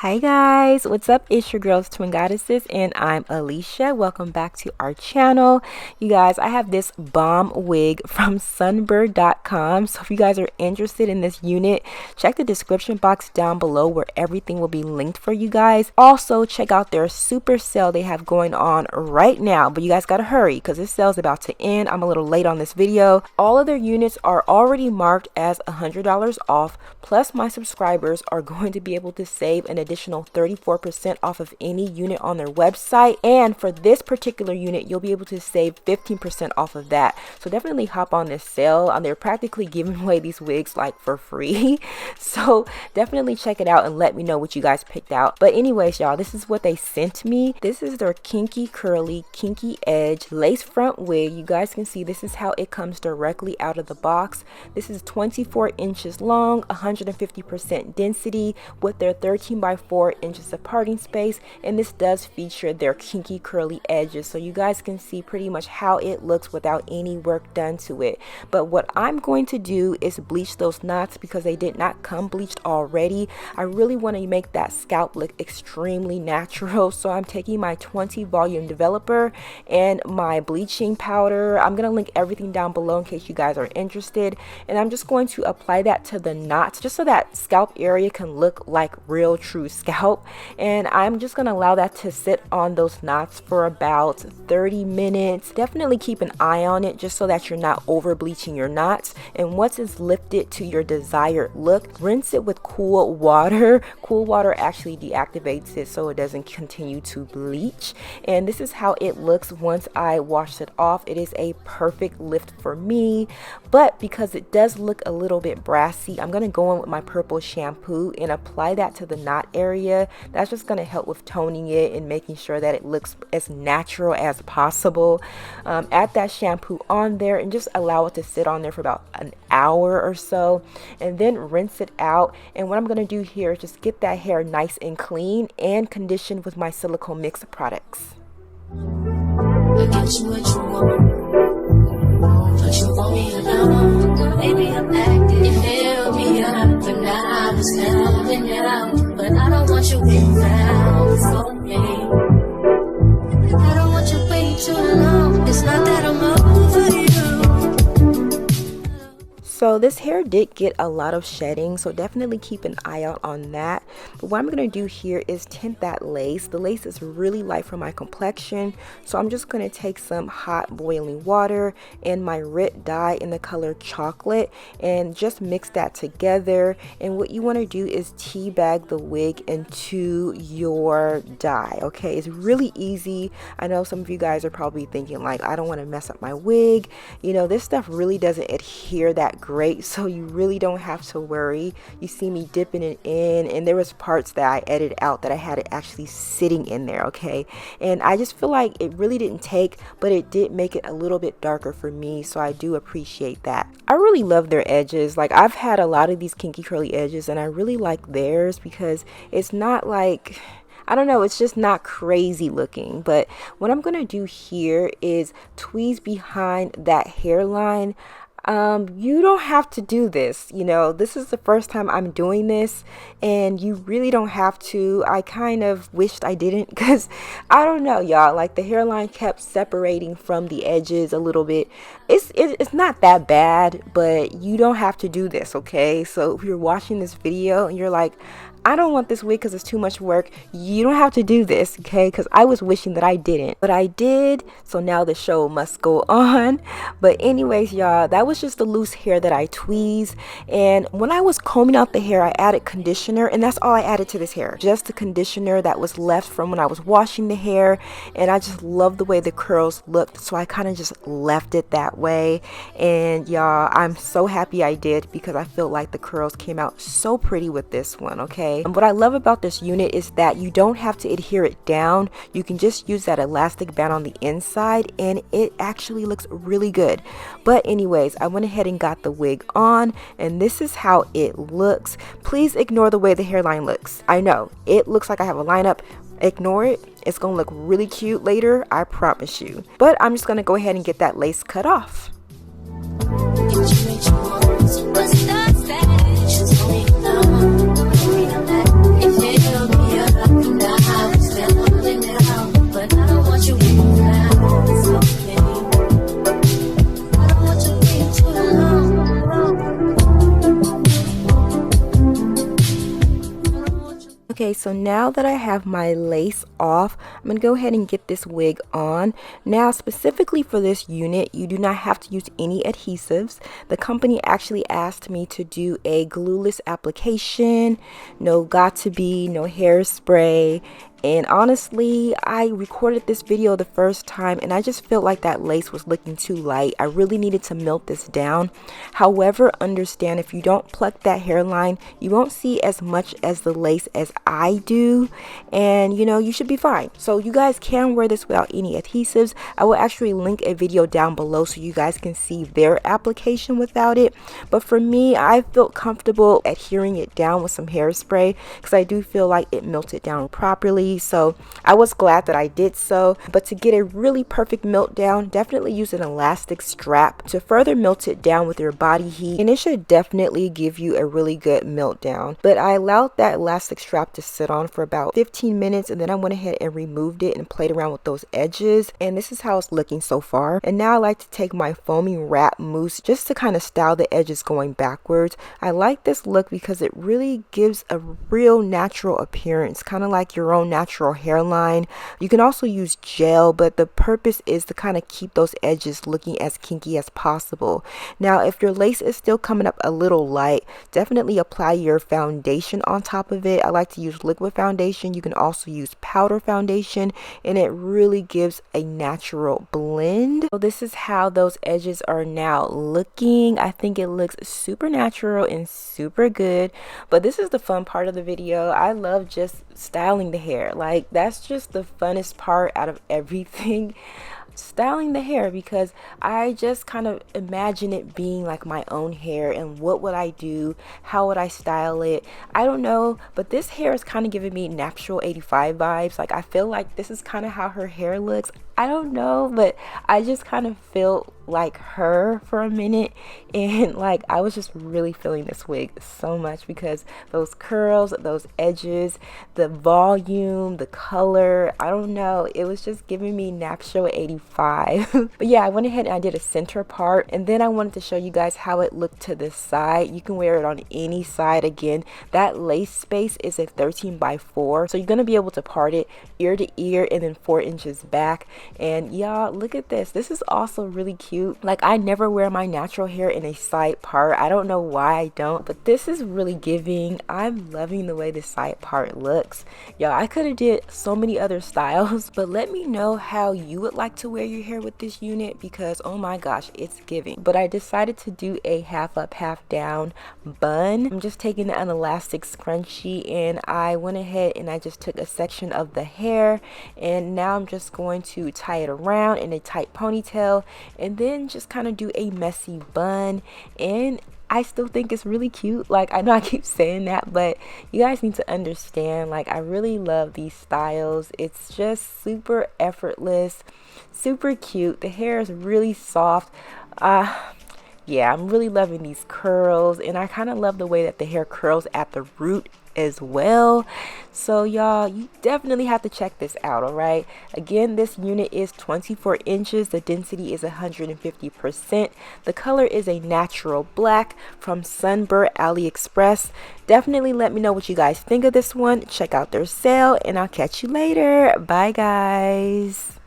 Hi guys, what's up? It's your girls Twin Goddesses and I'm Alicia. Welcome back to our channel. You guys, I have this bomb wig from sunber.com. So if you guys are interested in this unit, check the description box down below where everything will be linked for you guys. Also, check out their super sale they have going on right now, but you guys gotta hurry because this sale is about to end. I'm a little late on this video. All of their units are already marked as $100 off, plus my subscribers are going to be able to save an additional 34% off of any unit on their website, and for this particular unit you'll be able to save 15% off of that. So definitely hop on this sale. They're practically giving away these wigs like for free, so definitely check it out and let me know what you guys picked out. But anyways, y'all, this is what they sent me. This is their kinky curly kinky edge lace front wig. You guys can see this is how it comes directly out of the box. This is 24 inches long, 150% density with their 13 by 4 inches of parting space, and this does feature their kinky curly edges, so you guys can see pretty much how it looks without any work done to it. But what I'm going to do is bleach those knots because they did not come bleached already. I really want to make that scalp look extremely natural, so I'm taking my 20 volume developer and my bleaching powder. I'm going to link everything down below in case you guys are interested, and I'm just going to apply that to the knots just so that scalp area can look like real true scalp. And I'm just going to allow that to sit on those knots for about 30 minutes. Definitely keep an eye on it just so that you're not over bleaching your knots. And once it's lifted to your desired look, rinse it with cool water. Cool water actually deactivates it so it doesn't continue to bleach. And this is how it looks once I wash it off. It is a perfect lift for me, but because it does look a little bit brassy, I'm going to go in with my purple shampoo and apply that to the knot area. That's just going to help with toning it and making sure that it looks as natural as possible. Add that shampoo on there and just allow it to sit on there for about an hour or so, and then rinse it out. And what I'm going to do here is just get that hair nice and clean and conditioned with my silicone mix products. I get you what you want, but you want me alone. Maybe I'm acting, you fill me up, but now I was helping out. But I don't want you around for me. I don't want you waiting too long. It's not that I'm over you. So this hair did get a lot of shedding, so definitely keep an eye out on that. But what I'm going to do here is tint that lace. The lace is really light for my complexion, so I'm just going to take some hot boiling water and my Rit dye in the color chocolate and just mix that together. And what you want to do is tea bag the wig into your dye. Okay, it's really easy. I know some of you guys are probably thinking like, I don't want to mess up my wig. You know, this stuff really doesn't adhere that great, so you really don't have to worry. You see me dipping it in, and there was parts that I edited out that I had it actually sitting in there. Okay, and I just feel like it really didn't take, but it did make it a little bit darker for me, so I do appreciate that. I really love their edges. Like, I've had a lot of these kinky curly edges and I really like theirs because it's not like, I don't know, it's just not crazy looking. But what I'm gonna do here is tweeze behind that hairline. You don't have to do this, you know, this is the first time I'm doing this and you really don't have to. I kind of wished I didn't because I don't know, y'all, like the hairline kept separating from the edges a little bit. It's not that bad, but you don't have to do this. Okay, so if you're watching this video and you're like, I don't want this wig because it's too much work, you don't have to do this, okay? Because I was wishing that I didn't, but I did, so now the show must go on. But anyways, y'all, that was just the loose hair that I tweezed. And when I was combing out the hair, I added conditioner, and that's all I added to this hair, just the conditioner that was left from when I was washing the hair. And I just love the way the curls looked, so I kind of just left it that way. And y'all, I'm so happy I did because I feel like the curls came out so pretty with this one. Okay, and what I love about this unit is that you don't have to adhere it down. You can just use that elastic band on the inside and it actually looks really good. But anyways, I went ahead and got the wig on, and this is how it looks. Please ignore the way the hairline looks. I know it looks like I have a lineup. Ignore it. It's gonna look really cute later, I promise you. But I'm just gonna go ahead and get that lace cut off. so now that I have my lace off, I'm going to go ahead and get this wig on. Now, specifically for this unit, you do not have to use any adhesives. The company actually asked me to do a glueless application, no got-to-be, no hairspray. And honestly, I recorded this video the first time and I just felt like that lace was looking too light. I really needed to melt this down. However, understand if you don't pluck that hairline, you won't see as much as the lace as I do. And you know, you should be fine. So you guys can wear this without any adhesives. I will actually link a video down below so you guys can see their application without it. But for me, I felt comfortable adhering it down with some hairspray because I do feel like it melted down properly. So I was glad that I did so. But to get a really perfect melt down, definitely use an elastic strap to further melt it down with your body heat, and it should definitely give you a really good melt down. But I allowed that elastic strap to sit on for about 15 minutes, and then I went ahead and removed it and played around with those edges, and this is how it's looking so far. And now I like to take my foaming wrap mousse just to kind of style the edges going backwards. I like this look because it really gives a real natural appearance, kind of like your own natural hairline. You can also use gel, but the purpose is to kind of keep those edges looking as kinky as possible. Now, if your lace is still coming up a little light, definitely apply your foundation on top of it. I like to use liquid foundation. You can also use powder foundation, and it really gives a natural blend. So this is how those edges are now looking. I think it looks super natural and super good. But this is the fun part of the video. I love just styling the hair. Like, that's just the funnest part out of everything. Styling the hair, because I just kind of imagine it being like my own hair, and what would I do, how would I style it, I don't know. But this hair is kind of giving me natural 85 vibes. Like, I feel like this is kind of how her hair looks. I don't know, but I just kind of felt like her for a minute, and like I was just really feeling this wig so much because those curls, those edges, the volume, the color, I don't know, it was just giving me natural 85. But yeah, I went ahead and I did a center part, and then I wanted to show you guys how it looked to the side. You can wear it on any side. Again, that lace space is a 13 by 4, so you're gonna be able to part it ear to ear and then 4 inches back. And y'all, look at this. This is also really cute. Like, I never wear my natural hair in a side part. I don't know why I don't, but this is really giving. I'm loving the way this side part looks. Y'all, I could have did so many other styles, but let me know how you would like to wear your hair with this unit, because oh my gosh, it's giving. But I decided to do a half up, half down bun. I'm just taking an elastic scrunchie, and I went ahead and I just took a section of the hair, and now I'm just going to tie it around in a tight ponytail, and then just kind of do a messy bun. And I still think it's really cute. Like, I know I keep saying that, but you guys need to understand, like, I really love these styles. It's just super effortless, super cute. The hair is really soft. Yeah, I'm really loving these curls, and I kind of love the way that the hair curls at the root as well. So y'all, you definitely have to check this out. All right, again, this unit is 24 inches. The density is 150%. The color is a natural black from Sunber AliExpress. Definitely let me know what you guys think of this one. Check out their sale, and I'll catch you later. Bye guys.